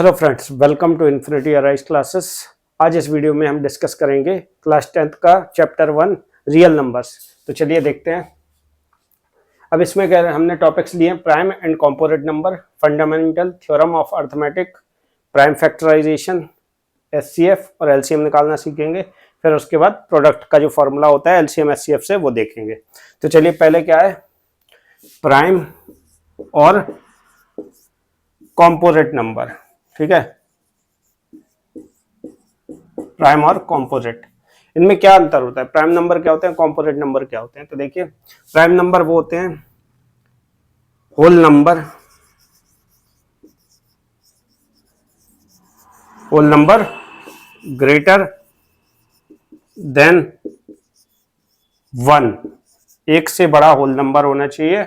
Hello friends, welcome to infinity arise classes. आज इस video में हम डिस्कस करेंगे क्लास 10th का चैप्टर 1 रियल नंबर्स। तो चलिए देखते हैं। अब इसमें क्या है, हमने टॉपिक्स लिए prime and composite number, fundamental theorem of arithmetic, prime factorisation, HCF और एलसीएम निकालना सीखेंगे। फिर उसके बाद प्रोडक्ट का जो फॉर्मूला होता है एलसीएम एचसीएफ से वो देखेंगे। तो चलिए पहले क्या है, प्राइम और कॉम्पोजिट नंबर। ठीक है, प्राइम और कॉम्पोजिट, इनमें क्या अंतर होता है? प्राइम नंबर क्या होते हैं, कॉम्पोजिट नंबर क्या होते हैं? तो देखिए, प्राइम नंबर वो होते हैं होल नंबर ग्रेटर देन 1। एक से बड़ा होल नंबर होना चाहिए।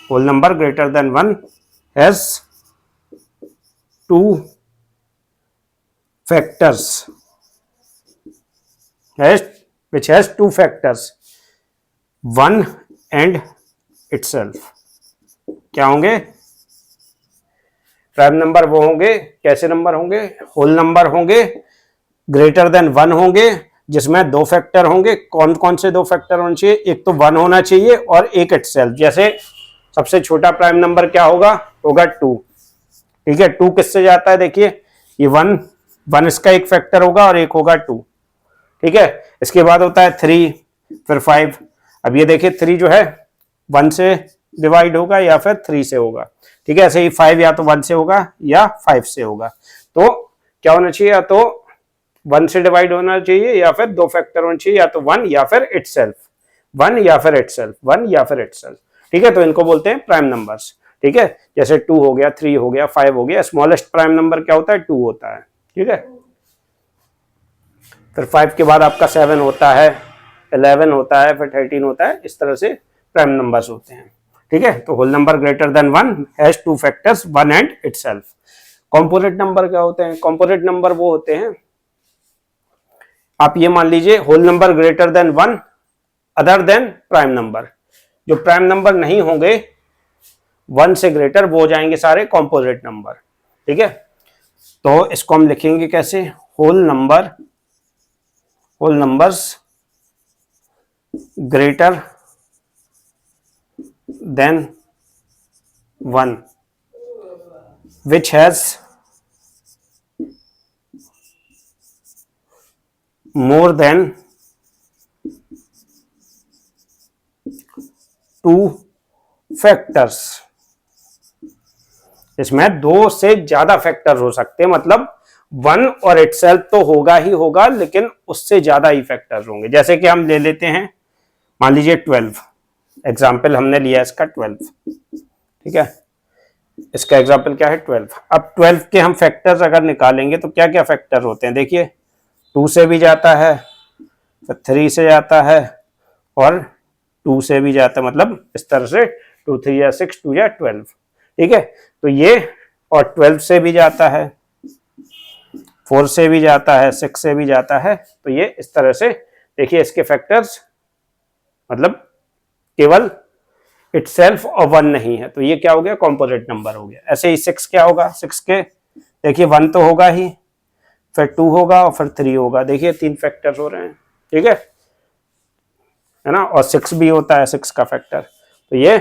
Whole number greater than 1 has 2 factors, which has 2 factors, 1 and itself। क्या होंगे? प्राइम नंबर वो होंगे, कैसे नंबर होंगे? होल नंबर होंगे, ग्रेटर देन 1 होंगे, जिसमें 2 फैक्टर होंगे। कौन कौन से 2 फैक्टर होने चाहिए? एक तो 1 होना चाहिए और एक इटसेल्फ। जैसे सबसे छोटा प्राइम नंबर क्या होगा? 2। ठीक है, 2 किससे जाता है? देखिए, ये 1 इसका एक फैक्टर होगा और एक होगा 2। ठीक है, इसके बाद होता है 3, फिर 5। अब ये देखिए, 3 जो है 1 से डिवाइड होगा या फिर 3 से होगा। ठीक है, ऐसे ही 5 या तो 1 से होगा या 5 से होगा। तो क्या होना चाहिए? या तो 1 से डिवाइड होना चाहिए या फिर 2 फैक्टर होना चाहिए, या तो 1 या फिर इटसेल्फ, 1 या फिर इटसेल्फ, 1 या फिर इटसेल्फ। ठीक है, तो इनको बोलते हैं प्राइम नंबर्स। ठीक है, जैसे 2 हो गया, 3 हो गया, 5 हो गया। स्मॉलेस्ट प्राइम नंबर क्या होता है? 2 होता है। ठीक है, फिर 5 के बाद आपका 7 होता है, 11 होता है, फिर 13 होता है। इस तरह से प्राइम नंबर्स होते हैं। ठीक है, तो whole number greater than 1 has 2 factors, 1 and itself. Composite number क्या होते हैं? कॉम्पोजिट नंबर वो होते हैं, आप ये मान लीजिए, whole number greater than 1 other than prime number. जो प्राइम नंबर नहीं होंगे 1 से ग्रेटर, वो हो जाएंगे सारे कॉम्पोजिट नंबर। ठीक है, तो इसको हम लिखेंगे कैसे? Whole numbers greater than 1 which has more than 2 factors. इसमें 2 से ज्यादा फैक्टर हो सकते हैं, मतलब 1 और इटसेल्फ तो होगा ही होगा, लेकिन उससे ज्यादा ही फैक्टर्स होंगे। जैसे कि हम ले लेते हैं, मान लीजिए 12, एग्जाम्पल हमने लिया इसका 12। ठीक है, इसका एग्जाम्पल क्या है? 12। अब 12 के हम फैक्टर्स अगर निकालेंगे तो क्या क्या फैक्टर होते हैं? देखिए, 2 से भी जाता है, फिर 3 से जाता है और 2 से भी जाता है। मतलब इस तरह से 2 3 या 6, 2 या 12। ठीक है, तो ये, और 12 से भी जाता है, 4 से भी जाता है, 6 से भी जाता है। तो ये इस तरह से देखिए, इसके फैक्टर्स मतलब केवल इटसेल्फ और 1 नहीं है, तो ये क्या हो गया? कॉम्पोजिट नंबर हो गया। ऐसे ही 6 क्या होगा? 6 के देखिए 1 तो होगा ही, फिर 2 होगा और फिर 3 होगा। देखिए 3 फैक्टर्स हो रहे हैं। ठीक है ना, और 6 भी होता है, 6 का फैक्टर। तो ये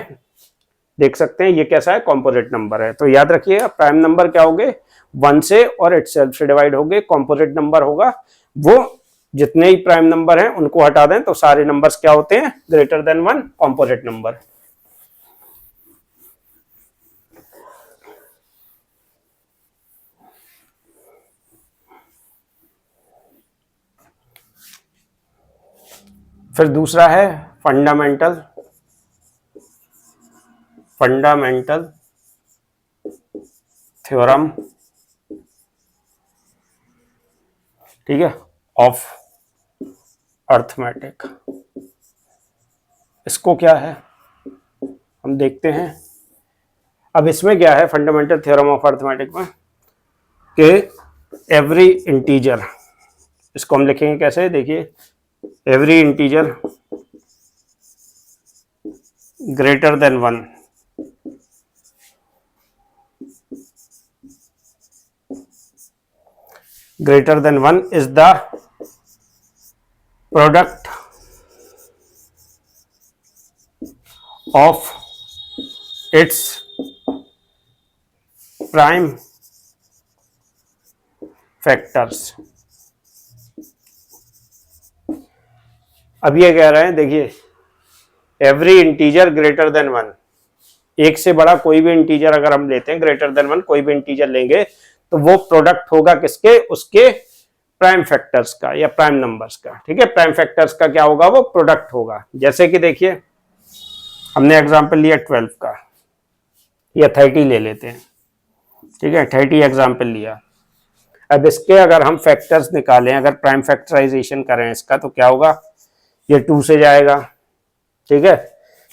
देख सकते हैं, ये कैसा है? कॉम्पोजिट नंबर है। तो याद रखिए, प्राइम नंबर क्या होंगे? 1 से और इटसेल्फ से डिवाइड होंगे। कॉम्पोजिट नंबर होगा वो जितने ही प्राइम नंबर हैं उनको हटा दें तो सारे नंबर्स क्या होते हैं? Greater than 1, composite number. फिर दूसरा है फंडामेंटल थ्योरम, ठीक है, ऑफ अर्थमेटिक। इसको क्या है हम देखते हैं। अब इसमें क्या है फंडामेंटल थ्योरम ऑफ अर्थमेटिक में, कि एवरी इंटीजर, इसको हम लिखेंगे कैसे? देखिए, every integer greater than 1 greater than 1 is the product of its prime factors। अब ये कह रहे हैं, देखिए एवरी इंटीजर ग्रेटर देन 1, एक से बड़ा कोई भी इंटीजर अगर हम लेते हैं ग्रेटर देन 1, कोई भी इंटीजर लेंगे तो वो प्रोडक्ट होगा किसके, उसके प्राइम फैक्टर्स का या प्राइम नंबर्स का। ठीक है, प्राइम फैक्टर्स का क्या होगा, वो प्रोडक्ट होगा। जैसे कि देखिए हमने एग्जांपल लिया 12 का या 30 ले लेते हैं। ठीक है, 30 एग्जांपल लिया। अब इसके अगर हम फैक्टर्स निकालें, अगर प्राइम फैक्टराइजेशन करें इसका, तो क्या होगा, ये 2 से जाएगा। ठीक है,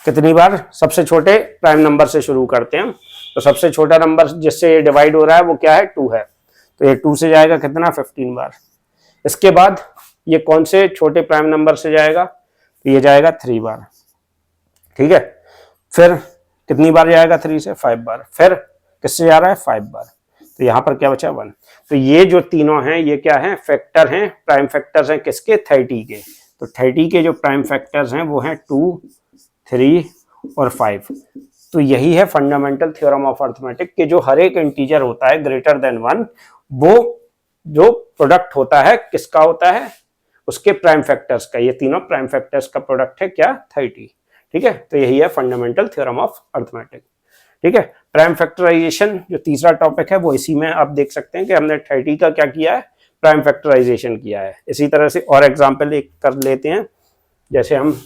कितनी बार, सबसे छोटे प्राइम नंबर से शुरू करते हैं हम, तो सबसे छोटा नंबर जिससे ये डिवाइड हो रहा है वो क्या है, 2 है, तो ये 2 से जाएगा कितना, 15 बार। इसके बाद ये कौन से छोटे प्राइम नंबर से जाएगा, तो ये जाएगा 3 बार। ठीक है, फिर कितनी बार जाएगा 3 से, 5 बार। फिर किससे जा रहा है, 5 बार, तो यहाँ पर क्या बचा, 1। तो ये जो तीनों हैं ये क्या है, फैक्टर हैं, प्राइम फैक्टर्स हैं किसके, 30 के। तो 30 के जो प्राइम फैक्टर्स हैं वो हैं 2, 3 और 5। तो यही है फंडामेंटल थ्योरम ऑफ अर्थमेटिक कि जो हर एक इंटीजर होता है ग्रेटर देन 1, वो जो प्रोडक्ट होता है किसका होता है, उसके प्राइम फैक्टर्स का। ये तीनों प्राइम फैक्टर्स का प्रोडक्ट है क्या, 30। ठीक है, तो यही है फंडामेंटल थ्योरम ऑफ अर्थमेटिक। ठीक है, प्राइम फैक्टराइजेशन जो तीसरा टॉपिक है वो इसी में आप देख सकते हैं कि हमने 30 का क्या किया है, प्राइम फैक्टराइजेशन किया है। इसी तरह से और एग्जांपल एक कर लेते हैं, जैसे हम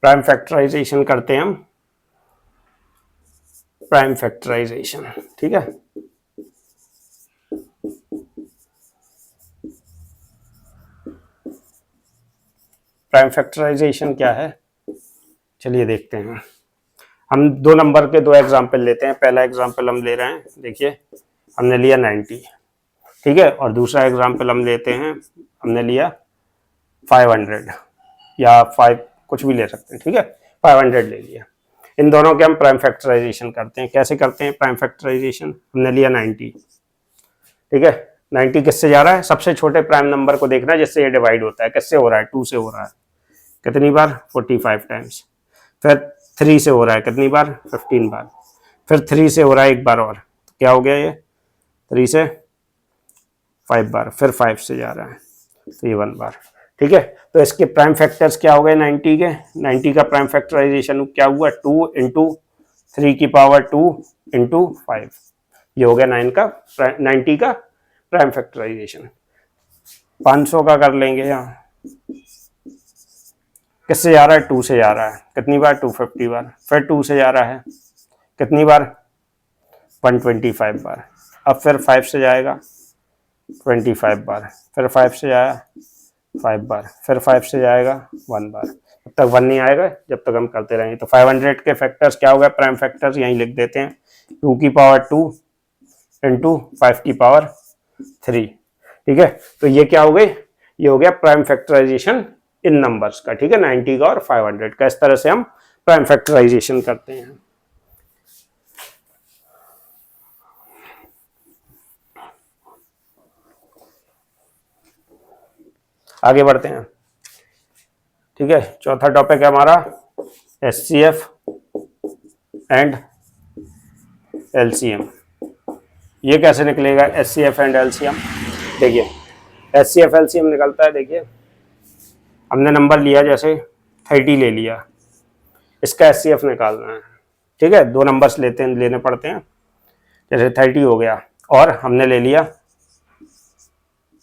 प्राइम फैक्टराइजेशन करते हैं, हम प्राइम फैक्टराइजेशन। ठीक है, प्राइम फैक्टराइजेशन क्या है, चलिए देखते हैं। हम 2 नंबर के 2 एग्जांपल लेते हैं। पहला एग्जांपल हम ले रहे हैं, देखिए हमने लिया 90। ठीक है, और दूसरा एग्जांपल हम लेते हैं, हमने लिया 500 या 5 कुछ भी ले सकते हैं। ठीक है, 500 ले लिया। इन दोनों के हम प्राइम फैक्टराइजेशन करते हैं। कैसे करते हैं प्राइम फैक्टराइजेशन, हमने लिया 90। ठीक है, 90 किससे जा रहा है, सबसे छोटे प्राइम नंबर को देखना जिससे ये डिवाइड होता है। किससे हो रहा है, 2 से हो रहा है, कितनी बार, 45 टाइम्स। फिर 3 से हो रहा है कितनी बार, 15 बार। फिर 3 से हो रहा है एक बार और, तो क्या हो गया ये, 3 से 5 बार। फिर 5 से जा रहा है तो ये 1 बार। ठीक है, तो इसके प्राइम फैक्टर्स क्या हो गए 90 के, 90 का प्राइम फैक्टराइजेशन क्या हुआ, 2 इंटू 3 की पावर 2 इंटू 5, ये हो गया 90 का प्राइम फैक्टराइजेशन। 500 का कर लेंगे, यहाँ किससे जा रहा है, 2 से जा रहा है, कितनी बार, 250 बार। फिर 2 से जा रहा है कितनी बार, 125 बार। अब फिर 5 से जाएगा 25 बार। फिर 5 से जाया 5 बार। फिर 5 से जाएगा 1 बार। जब तक 1 नहीं आएगा जब तक हम करते रहेंगे। तो 500 के फैक्टर्स क्या हो गए, प्राइम फैक्टर्स यहीं लिख देते हैं, 2 की पावर 2 इंटू 5 की पावर 3। ठीक है, तो ये क्या हो गई, ये हो गया प्राइम फैक्टराइजेशन इन नंबर्स का। ठीक है, 90 का और 500 का, इस तरह से हम प्राइम फैक्टराइजेशन करते हैं। आगे बढ़ते हैं। ठीक है, चौथा टॉपिक है हमारा HCF एंड LCM। ये कैसे निकलेगा HCF एंड LCM, देखिए HCF LCM निकलता है। देखिए हमने नंबर लिया जैसे 30 ले लिया, इसका HCF निकालना है। ठीक है, 2 नंबर्स लेने पड़ते हैं, जैसे 30 हो गया और हमने ले लिया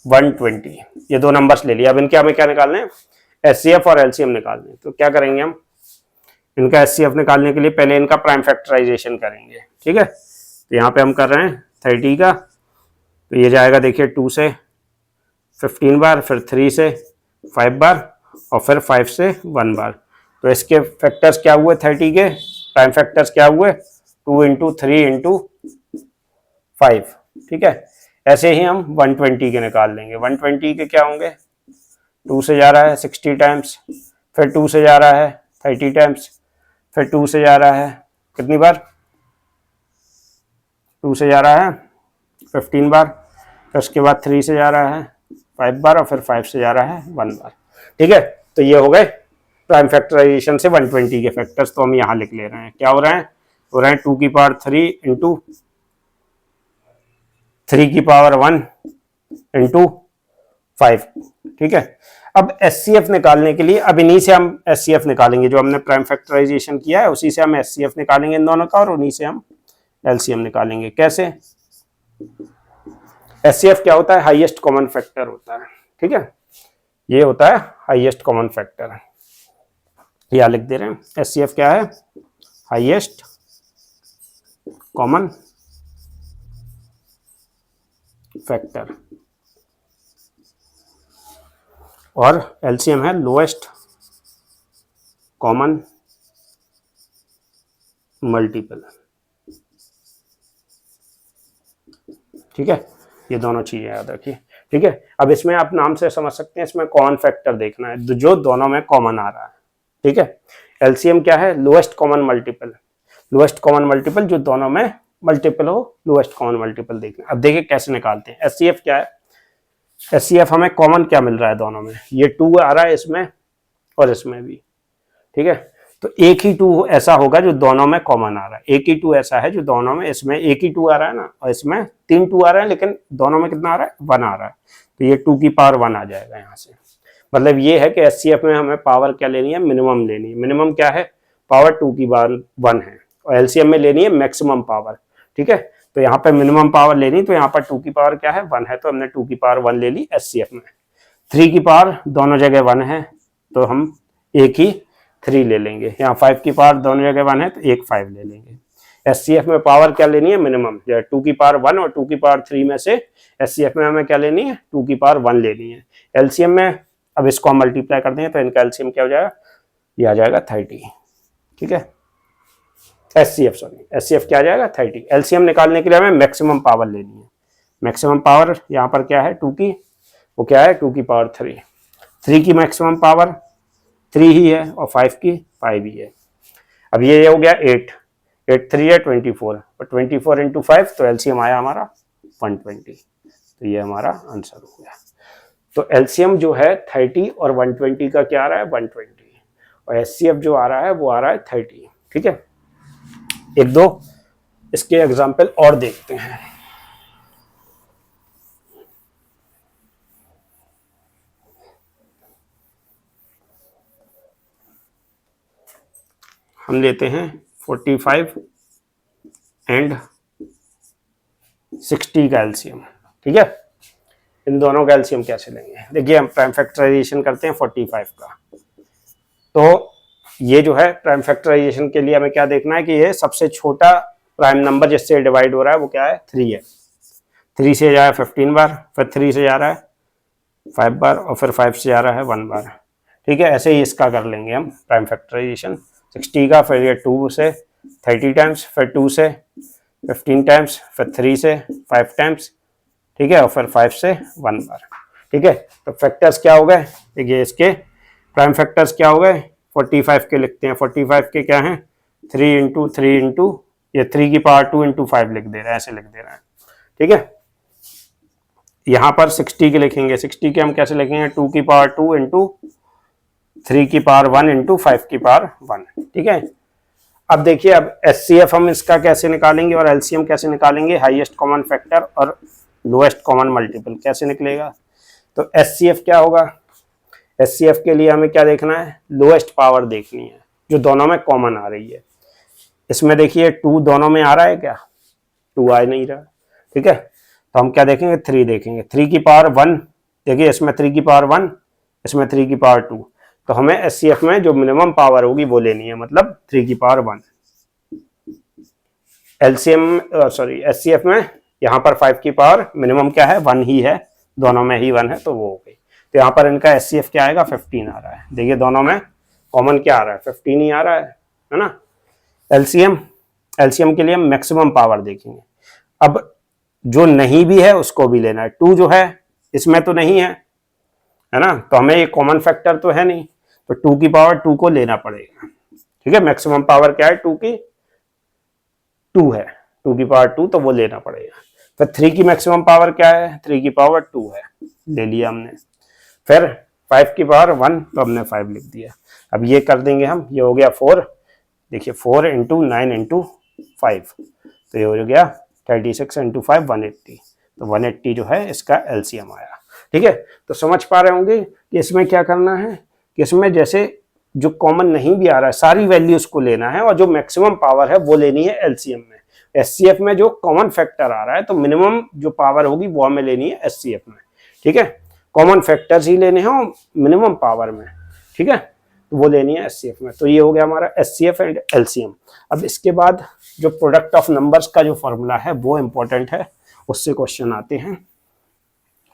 120, ये 2 नंबर्स ले लिया। अब इनके हमें क्या निकालने हैं, HCF और LCM निकालने हैं। तो क्या करेंगे हम, इनका HCF निकालने के लिए पहले इनका प्राइम फैक्टराइजेशन करेंगे। ठीक है, तो यहाँ पे हम कर रहे हैं 30 का, तो ये जाएगा देखिए 2 से 15 बार, फिर 3 से 5 बार और फिर 5 से 1 बार। तो इसके फैक्टर्स क्या हुए, 30 के प्राइम फैक्टर्स क्या हुए, 2 इंटू 3 इंटू 5। ठीक है, ऐसे ही हम 120 के निकाल लेंगे। 120 के क्या होंगे, 2 से जा रहा है 60 टाइम्स, फिर 2 से जा रहा है 30 टाइम्स, फिर 2 से जा रहा है कितनी बार, 2 से जा रहा है 15 बार, फिर उसके बाद 3 से जा रहा है 5 बार, और फिर 5 से जा रहा है 1 बार। ठीक है, तो ये हो गए प्राइम फैक्टराइजेशन से 120 के फैक्टर्स। तो हम यहाँ लिख ले रहे हैं, क्या हो रहा है, हो रहा है 2 की पावर 3 इंटू 3 की पावर 1 इंटू 5। ठीक है, अब एचसीएफ निकालने के लिए, अब इन्हीं से हम एचसीएफ निकालेंगे, जो हमने प्राइम फैक्टराइजेशन किया है उसी से हम एचसीएफ निकालेंगे इन दोनों का, और उन्हीं से हम एलसीएम निकालेंगे। कैसे, एचसीएफ क्या होता है, हाईएस्ट कॉमन फैक्टर होता है। ठीक है, ये होता है हाईएस्ट कॉमन फैक्टर, यह लिख दे रहे हैं। एचसीएफ क्या है, हाईएस्ट कॉमन फैक्टर, और एलसीएम है लोएस्ट कॉमन मल्टीपल। ठीक है, ये दोनों चीजें याद रखिए। ठीक है, अब इसमें आप नाम से समझ सकते हैं, इसमें कॉमन फैक्टर देखना है जो दोनों में कॉमन आ रहा है। ठीक है, एलसीएम क्या है, lowest common multiple, lowest common multiple जो दोनों में मल्टीपल हो, लोएस्ट कॉमन मल्टीपल देखना। अब देखिए कैसे निकालते हैं। एचसीएफ क्या है, एचसीएफ हमें कॉमन क्या मिल रहा है दोनों में, ये 2 आ रहा है इसमें और इसमें भी। ठीक है, तो एक ही 2 ऐसा होगा जो दोनों में कॉमन आ रहा है, एक ही 2 ऐसा है जो दोनों में, इसमें एक ही 2 आ रहा है ना, और इसमें 3 2 आ रहा है, लेकिन दोनों में कितना आ रहा है, 1 आ रहा है, तो ये 2 की पावर 1 आ जाएगा यहाँ से। मतलब ये है कि एचसीएफ में हमें पावर क्या लेनी है, मिनिमम लेनी है। मिनिमम क्या है, पावर 2 की पावर 1 है, और एलसीएम में लेनी है मैक्सिमम पावर। ठीक है, तो यहाँ पे मिनिमम पावर लेनी, तो यहाँ पर 2 की पावर क्या है, 1 है, तो हमने 2 की पावर 1 ले ली एचसीएफ में। 3 की पावर दोनों जगह 1 है, तो हम एक ही 3 ले लेंगे। यहाँ 5 की पावर दोनों जगह 1 है, तो एक 5 ले लेंगे। एचसीएफ में पावर क्या लेनी है, मिनिमम, 2 की पावर 1 और 2 की पावर 3 में से एचसीएफ में हमें क्या लेनी है, 2 की पावर 1 लेनी है। एलसीएम में अब इसको हम मल्टीप्लाई कर देंगे, तो इनका एलसीएम क्या हो जाएगा, ये आ जाएगा 30। ठीक है, एचसीएफ एचसीएफ क्या आ जाएगा, 30। एलसीएम निकालने के लिए हमें मैक्सिमम पावर लेनी है। मैक्सिमम पावर यहाँ पर क्या है, 2 की, वो क्या है, 2 की पावर 3। 3 की मैक्सिमम पावर 3 ही है, और 5 की 5 ही है। अब ये हो गया 8, 8 3 है 24, और 24 इंटू 5, तो एलसीएम आया हमारा 120। तो ये हमारा आंसर हो गया। तो एलसीएम जो है 30 और 120 का क्या आ रहा है, 120, और एचसीएफ जो आ रहा है वो आ रहा है 30। ठीक है, एक दो इसके एग्जाम्पल और देखते हैं। हम लेते हैं 45 एंड 60 का एलसीएम। ठीक है, इन दोनों का एलसीएम कैसे लेंगे, देखिए हम प्राइम फैक्टराइजेशन करते हैं 45 का। तो ये जो है प्राइम फैक्टराइजेशन के लिए हमें क्या देखना है कि ये सबसे छोटा प्राइम नंबर जिससे डिवाइड हो रहा है वो क्या है, 3 है। 3 से जा रहा है 15 बार, फिर 3 से जा रहा है 5 बार, और फिर 5 से जा रहा है 1 बार। ठीक है, ऐसे ही इसका कर लेंगे हम प्राइम फैक्टराइजेशन 60 का। फिर ये 2 से 30 टाइम्स, फिर 2 से 15 टाइम्स, फिर 3 से 5 टाइम्स। ठीक है, और फिर 5 से 1 बार। ठीक है, तो फैक्टर्स क्या हो गए, देखिए इसके प्राइम फैक्टर्स क्या हो गए, 45 के लिखते हैं। 45 के क्या हैं, 3 इंटू 3 इंटू, ये 3 की पावर 2 इंटू 5 लिख दे रहा है, ऐसे लिख दे रहा है। ठीक है, यहाँ पर 60 के लिखेंगे। 60 के हम कैसे लिखेंगे, 2 की पावर 2 इंटू 3 की पावर 1 इंटू 5 की पावर 1। ठीक है, अब देखिए, अब एचसीएफ हम इसका कैसे निकालेंगे और एलसीएम कैसे निकालेंगे, हाईएस्ट कॉमन फैक्टर और लोएस्ट कॉमन मल्टीपल कैसे निकलेगा। तो एचसीएफ क्या होगा, एचसीएफ के लिए हमें क्या देखना है, लोएस्ट पावर देखनी है जो दोनों में कॉमन आ रही है। इसमें देखिए 2 दोनों में आ रहा है क्या, 2 आ नहीं रहा। ठीक है, तो हम क्या देखेंगे, 3 देखेंगे। 3 की पावर 1, देखिए इसमें 3 की पावर 1, इसमें 3 की पावर 2, तो हमें एचसीएफ में जो मिनिमम पावर होगी वो लेनी है, मतलब 3 की पावर 1। एलसीएम सॉरी एचसीएफ में यहाँ पर 5 की पावर मिनिमम क्या है, 1 ही है, दोनों में ही 1 है, तो वो हो गई। तो यहाँ पर इनका एचसीएफ क्या आएगा, 15 आ रहा है। देखिए दोनों में कॉमन क्या आ रहा है, 15 ही आ रहा है ना। एलसीएम के लिए हम मैक्सिमम पावर देखेंगे। अब जो नहीं भी है उसको भी लेना है। 2 जो है इसमें तो नहीं है ना, तो हमें ये कॉमन फैक्टर तो है नहीं, तो 2 की पावर 2 को लेना पड़ेगा। ठीक है, मैक्सिमम पावर क्या है 2 की, 2 है, 2 की पावर 2, तो वो लेना पड़ेगा। फिर 3 की मैक्सिमम पावर क्या है, 3 की पावर 2 है, ले लिया हमने। फिर 5 की पावर 1, तो हमने 5 लिख दिया। अब ये कर देंगे हम, ये हो गया 4, देखिए 4 इंटू 9 इंटू 5, तो ये हो गया 36 इंटू 5 180, तो 180 जो है इसका एलसीएम आया। ठीक है, तो समझ पा रहे होंगे कि इसमें क्या करना है, कि इसमें जैसे जो कॉमन नहीं भी आ रहा है सारी वैल्यूज को लेना है, और जो मैक्सिमम पावर है वो लेनी है एलसीएम में। एचसीएफ में जो कॉमन फैक्टर आ रहा है तो मिनिमम जो पावर होगी वो हमें लेनी है एचसीएफ में। ठीक है, कॉमन फैक्टर्स ही लेने हैं मिनिमम पावर में। ठीक है, तो वो लेनी है एचसीएफ में। तो ये हो गया हमारा एचसीएफ एंड एलसीएम। अब इसके बाद जो प्रोडक्ट ऑफ नंबर्स का जो फॉर्मूला है वो इंपॉर्टेंट है, उससे क्वेश्चन आते हैं,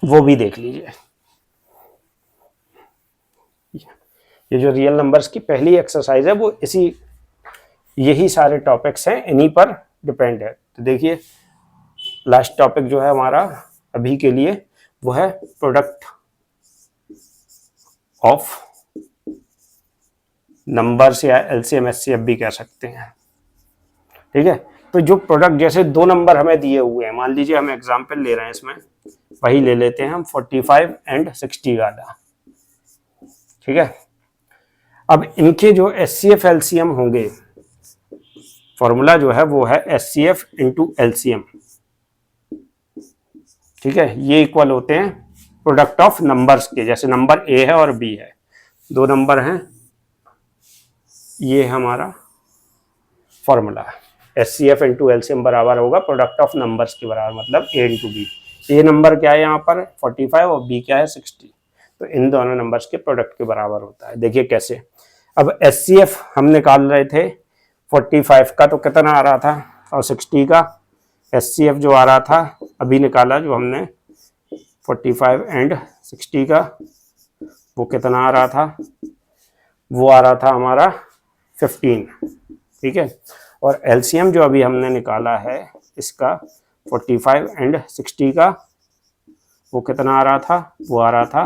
वो भी देख लीजिए। ये जो रियल नंबर्स की पहली एक्सरसाइज है वो यही सारे टॉपिक्स हैं, इन्हीं पर डिपेंड है। तो देखिए लास्ट टॉपिक जो है हमारा अभी के लिए वो है प्रोडक्ट ऑफ नंबर्स, या एलसीएम एचसीएफ भी कह सकते हैं। ठीक है, तो जो प्रोडक्ट, जैसे दो नंबर हमें दिए हुए हैं, मान लीजिए हम एग्जांपल ले रहे हैं, इसमें वही ले लेते हैं हम 45 एंड 60 वाला। ठीक है, अब इनके जो एचसीएफ एलसीएम होंगे, फॉर्मूला जो है वो है एचसीएफ इंटू एलसीएम। ठीक है, ये इक्वल होते हैं प्रोडक्ट ऑफ नंबर्स के, जैसे नंबर ए है और बी है, दो नंबर हैं, ये हमारा फॉर्मूला है। एचसीएफ इंटू एलसीएम बराबर होगा प्रोडक्ट ऑफ नंबर्स के बराबर, मतलब ए इंटू बी। ए नंबर क्या है यहाँ पर 45 और बी क्या है 60, तो इन दोनों नंबर्स के प्रोडक्ट के बराबर होता है। देखिए कैसे, अब एचसीएफ हम निकाल रहे थे 45 का, तो कितना आ रहा था, और 60 का एचसीएफ जो आ रहा था अभी निकाला जो हमने 45 एंड 60 का, वो कितना आ रहा था, वो आ रहा था हमारा 15। ठीक है, और एलसीएम जो अभी हमने निकाला है इसका 45 एंड 60 का, वो कितना आ रहा था, वो आ रहा था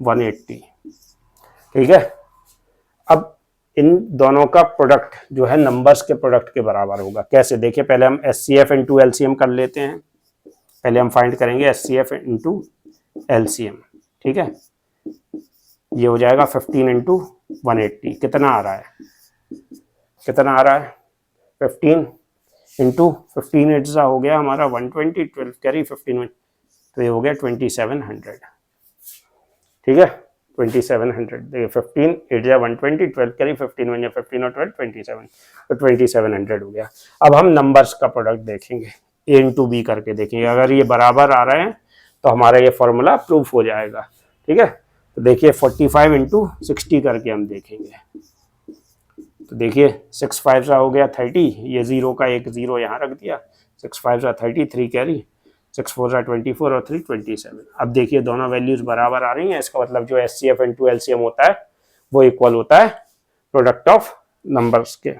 180। ठीक है, अब इन दोनों का प्रोडक्ट जो है नंबर्स के प्रोडक्ट के बराबर होगा। कैसे, देखिए पहले हम एचसीएफ इंटू एलसीएम कर लेते हैं। पहले हम फाइंड करेंगे एचसीएफ इंटू एलसीएम। ठीक है, ये हो जाएगा 15 इंटू 180, कितना आ रहा है, कितना आ रहा है 15 इंटू 15 एट्स हो गया हमारा 120, 12 कैरी 15, तो ये हो गया 2700। ठीक है, 2700, देखिए 15 8 या 120, 12 कैरी 15 1 या 15 और 12 27, तो 2700 हो गया। अब हम नंबर्स का प्रोडक्ट देखेंगे, ए इंटू बी करके देखेंगे, अगर ये बराबर आ रहे हैं तो हमारा ये फॉर्मूला प्रूफ हो जाएगा। ठीक है, तो देखिए 45 इंटू 60 करके हम देखेंगे, तो देखिए 6 5 हो गया 30, ये जीरो का एक जीरो यहाँ रख दिया, 6 5 30, 3 कैरी 6 4 24 और 3 27। अब देखिए दोनों वैल्यूज बराबर आ रही हैं, इसका मतलब जो एचसीएफ इंटू एलसीएम होता है वो इक्वल होता है प्रोडक्ट ऑफ नंबर्स के।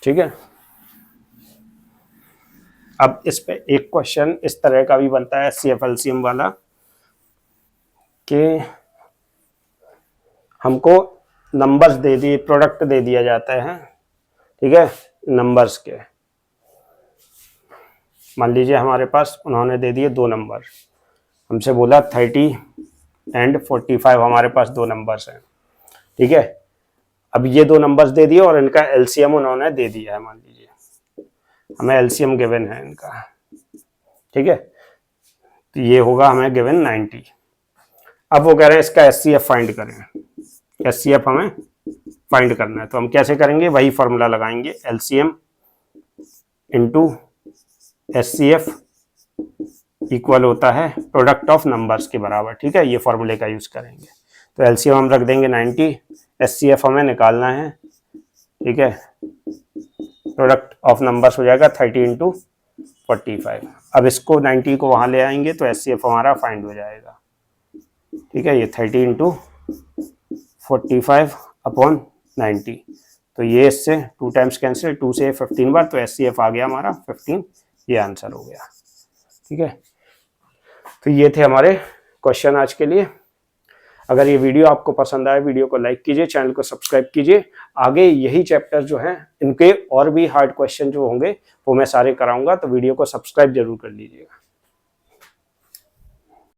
ठीक है, अब इस पे एक क्वेश्चन इस तरह का भी बनता है एचसीएफ एलसीएम वाला, कि हमको नंबर्स दे दिए, प्रोडक्ट दे दिया जाता है, ठीक है, नंबर्स के। मान लीजिए हमारे पास उन्होंने दे दिए दो नंबर, हमसे बोला 30 एंड 45, हमारे पास दो नंबर्स हैं। ठीक है, अब ये दो नंबर्स दे दिए और इनका एलसीएम उन्होंने दे दिया है, मान लीजिए हमें एलसीएम गिवन है इनका। ठीक है, तो ये होगा हमें गिवन 90। अब वो कह रहे हैं इसका एचसीएफ फाइंड करें, एचसीएफ हमें फाइंड करना है, तो हम कैसे करेंगे, वही फॉर्मूला लगाएंगे, एलसीएम इंटू एचसीएफ इक्वल होता है प्रोडक्ट ऑफ नंबर्स के बराबर। ठीक है, ये फॉर्मूले का यूज करेंगे, तो एलसीएम हम रख देंगे 90, एचसीएफ हमें निकालना है। ठीक है, प्रोडक्ट ऑफ नंबर्स हो जाएगा 30 इंटू 45। अब इसको 90 को वहां ले आएंगे तो एचसीएफ हमारा फाइंड हो जाएगा। ठीक है, ये 30 इंटू 45 अपॉन 90, तो ये इससे 2 टाइम्स कैंसिल, 2 से 15 बार, तो एचसीएफ आ गया हमारा 15, ये आंसर हो गया। ठीक है, तो ये थे हमारे क्वेश्चन आज के लिए। अगर ये वीडियो आपको पसंद आए, वीडियो को लाइक कीजिए, चैनल को सब्सक्राइब कीजिए। आगे यही चैप्टर जो है इनके और भी हार्ड क्वेश्चन जो होंगे वो मैं सारे कराऊंगा, तो वीडियो को सब्सक्राइब जरूर कर लीजिएगा।